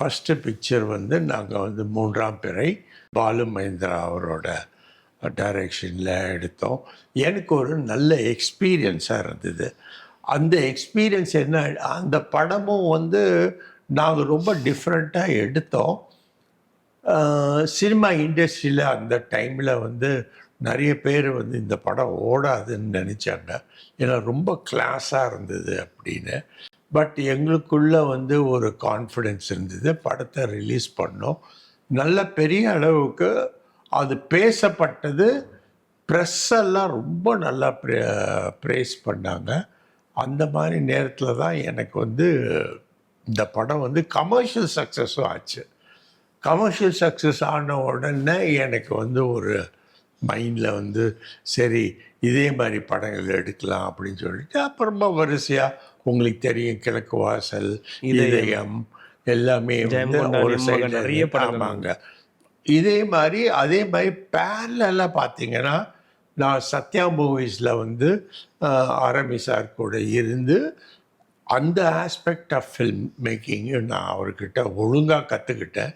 First picture வந்து நாங்கள் வந்து 3ஆம் பிறை பாலு மகேந்திரா அவரோட டைரக்ஷனில் எடுத்தோம். எனக்கு ஒரு நல்ல எக்ஸ்பீரியன்ஸாக இருந்தது. அந்த எக்ஸ்பீரியன்ஸ் என்ன, அந்த படமும் வந்து நாங்கள் ரொம்ப டிஃப்ரெண்ட்டாக எடுத்தோம். சினிமா இண்டஸ்ட்ரியில் அந்த டைமில் வந்து நிறைய பேர் வந்து இந்த படம் ஓடாதுன்னு நினச்சாங்க. ஏன்னா ரொம்ப கிளாஸாக இருந்தது அப்படின்னு. பட் எங்களுக்குள்ளே வந்து ஒரு கான்ஃபிடென்ஸ் இருந்தது. படத்தை ரிலீஸ் பண்ணோம். நல்ல பெரிய அளவுக்கு அது பேசப்பட்டது. ப்ரெஸ் எல்லாம் ரொம்ப நல்லா ப்ரேஸ் பண்ணாங்க. அந்த மாதிரி நேரத்தில் தான் எனக்கு வந்து இந்த படம் வந்து கமர்ஷியல் சக்ஸஸும் ஆச்சு. கமர்ஷியல் சக்ஸஸ் ஆன உடனே எனக்கு வந்து ஒரு மைண்டில் வந்து சரி இதே மாதிரி படங்கள் எடுக்கலாம் அப்படின்னு சொல்லிட்டு அப்புறமா வரிசையாக உங்களுக்கு தெரியும் கிழக்கு வாசல், இதயம் எல்லாமே வந்து ஒரு சைடில் நிறைய ஆமாங்க. அதே மாதிரி பேரலாக பார்த்தீங்கன்னா நான் சத்யா மூவிஸில் வந்து ஆரம்பி சார் கூட இருந்து அந்த ஆஸ்பெக்ட் ஆஃப் ஃபில்ம் மேக்கிங்கு நான் அவர்கிட்ட ஒழுங்காக கற்றுக்கிட்டேன்.